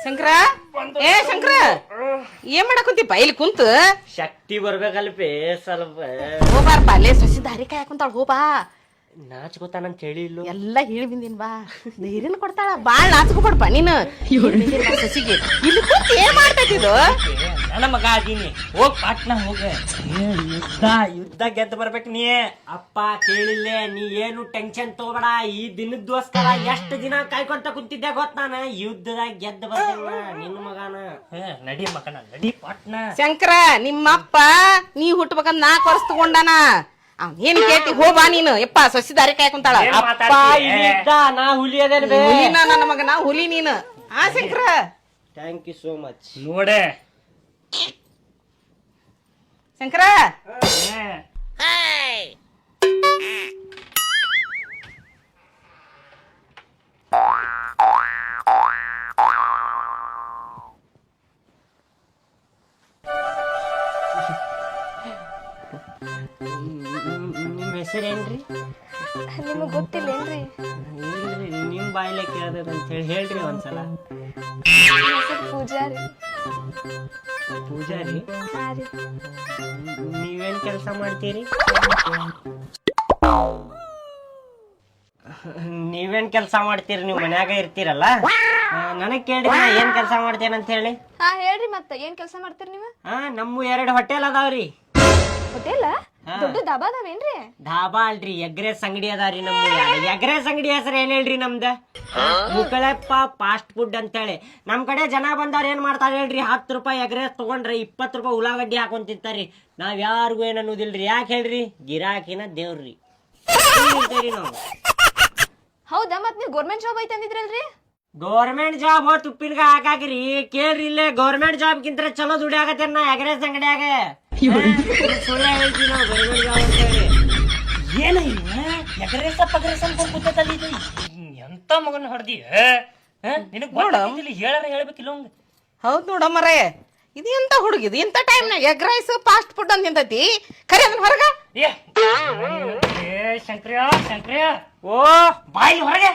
ಶಂಕರ ಏ ಶಂಕರ ಏನ್ ಮಾಡಕುಂತಿ ಇಲ್ಲಿ ಕುಂತು ಶಕ್ತಿ ಬರ್ಬೇಕಲ್ಪಿ ಸ್ವಲ್ಪ ಹೋಗ್ಬಾರಪ್ಪ ಅಲ್ಲೇ ಸಸಿ ದಾರಿ ಕಾಯ ಕುಂತಾಳ ಹೋಗ್ಬಾ ನಾಚ್ಕೋತಾನಂತ ಹೇಳಿ ಇಲ್ಲ ಎಲ್ಲಾ ಹೇಳಿ ಬಂದಿನ್ ಬಾ ಧೈರ್ಯನ ಕೊಡ್ತಾಳ ಬಾಳ್ ನಾಚ್ಕೋಬೇಡಪ್ಪ ನೀನು ಸಸಿಗೆ ಇಲ್ಲಿ ಕುಂತ ಏನ್ ಮಾಡ್ತೈತಿದು ನನ್ನ ಮಗ ಅದೀನಿ ಹೋಗ್ ಪಾಟ್ನ ಹೋಗ ಯುದ್ಧ ಗೆದ್ದು ಬರ್ಬೇಕು ನೀ ಅಪ್ಪ ಕೇಳಿಲ್ಲ ನೀ ಏನು ಟೆನ್ಷನ್ ತಗೋಬೇಡ ಈ ದಿನದೋಸ್ಕರ ಎಷ್ಟು ದಿನ ಕಾಯ್ಕೊಂತ ಕುಂತಿದ್ದೆ ಗೊತ್ತ ನಾನು ಯುದ್ಧದಾಗ ಗೆದ್ದು ಬರ್ತೀನಿ ನಿನ್ನ ಮಗನ ನಡಿ ಮಗನ ನಡಿ ಪಾಟ್ನ ಶಂಕರ ನಿಮ್ಮಪ್ಪ ನೀ ಹುಟ್ಬೇಕಂತ 4 ವರ್ಷ ತಗೊಂಡಾನ ಏನ್ ಕೇಳ್ತಿ ಹೋಗ್ಬಾ ನೀನು ಯಪ್ಪ ಸಸಿ ದಾರಿ ಕಾಯ ಕುಂತಾಳ ನಾ ಹುಲಿ ಅದೇನ್ ಹುಲಿನ ನನ್ನ ಮಗನ ಹುಲಿ ನೀನು Shankar thank you so much ನೋಡೆ ಶಂಕರ ನಿಮ್ಮ ಹೆಸರೇನ್ರಿ ನಿಮಗ್ ಗೊತ್ತಿಲ್ಲೇನ್ರಿ? ಇಲ್ರಿ ನಿಮ್ ಬಾಯಿಲೆ ಕೇಳ್ದದ ಅಂತ ಹೇಳಿ ಹೇಳ್ರಿ ಒಂದ್ಸಲ ಪೂಜಾರಿ. ಪೂಜಾರಿ ಹಾ ರೀ. ನೀವೇನ್ ಕೆಲಸ ಮಾಡ್ತೀರಿ? ನೀವೇನ್ ಕೆಲಸ ಮಾಡ್ತೀರಿ? ನೀವು ಮನ್ಯಾಗ ಇರ್ತೀರಲ್ಲ ನನಗ್ ಕೇಳ್ರಿ ನಾ ಏನ್ ಕೆಲಸ ಮಾಡ್ತೇನೆ ಅಂತ ಹೇಳಿ. ಹಾ ಹೇಳ್ರಿ ಮತ್ತ ಏನ್ ಕೆಲಸ ಮಾಡ್ತೀರಿ ನೀವು? ನಮ್ಮ 2 ಹೋಟೆಲ್ ಅದಾವ್ರಿ. ಹೋಟೆಲ್? ದೊಡ್ಡ ದಾಬಾ ಅದಾವೇನ್ರಿ? ಧಾಬಾ ಅಲ್ರಿ ಎಗ್ರೆಸ್ ಅಂಗಡಿ ಅದಾವ್ರಿ. ನಮ್ದು ಎಗ್ರೆಸ್ ಅಂಗಡಿ ಹೆಸರು ಏನ್ ಹೇಳ್ರಿ ನಮ್ದ? ಮುಕ್ಕಳಪ್ಪ ಫಾಸ್ಟ್ ಫುಡ್ ಅಂತ ಹೇಳಿ. ನಮ್ ಕಡೆ ಜನ ಬಂದವ್ರ ಏನ್ ಮಾಡ್ತಾರ ಹೇಳ್ರಿ, 10 ರೂಪಾಯಿ ಎಗ್ರೆಸ್ ತಗೊಂಡ್ರಿ 20 ರೂಪಾಯಿ ಉಳ್ಳಾಗಡ್ಡಿ ಹಾಕೊಂಡ್ ತಿಂತಾರಿ. ನಾವ್ ಯಾರಿಗೂ ಏನ್ ಅನ್ನೋದಿಲ್ರಿ. ಯಾಕೆ ಹೇಳ್ರಿ? ಗಿರಾಕಿನ ದೇವ್ರಿ ನಾವು. ಹೌದಾ? ಮತ್ ನೀವು ಗೌರ್ಮೆಂಟ್ ಜಾಬ್ ಐತೆ ಅಂದಿದ್ರಲ್ರಿ? Government job ತುಪ್ಪಿನ್ಗ ಹಾಕಾಕ್ರಿ. ಕೇಳ್ರಿ ಇಲ್ಲೇ ಗೌರ್ಮೆಂಟ್ ಜಾಬ್ ಗಿಂತ ಚಲೋ ದುಡಿ ಆಗತ್ತೆ ನಾ ಎಗ್ರೆಸ್ ಅಂಗಡಿಯಾಗ. ಸುಳ್ಳು ಹೇಳ್ತೀವಿ ನಾವು ಗೌರ್ಮೆಂಟ್ ಜಾಬ್ ಅಂತ ಹೇಳಿ. ಏನ ಎಗ್ರೆಸ ಪಗ್ರೆಸ ಅನ್ಕೊಂಡ್ ಕೂತಲ್ಲಿ ಎಂತ ಮಗನ ಹೊಡೆದಿ ನಿನಗ್ ಹೇಳಾರ ಹೇಳ್ಬೇಕಿಲ್ಲ ಅವಂಗ. ಹೌದ್ ನೋಡಮ್ಮರೇ ಇದು ಎಂತ ಹುಡುಗಿದು ಇಂಥ ಟೈಮ್ನಾಗ ಎಗ್ ರೈಸ್ ಫಾಸ್ಟ್ ಫುಡ್ ಅಂತ ನಿಂತೈತಿ ಖರೆ ಅದನ್ನ ಹೊರಗ ಶಂಕ್ರಿಯ ಓ ಬಾಯಿ ಹೊರಗೆ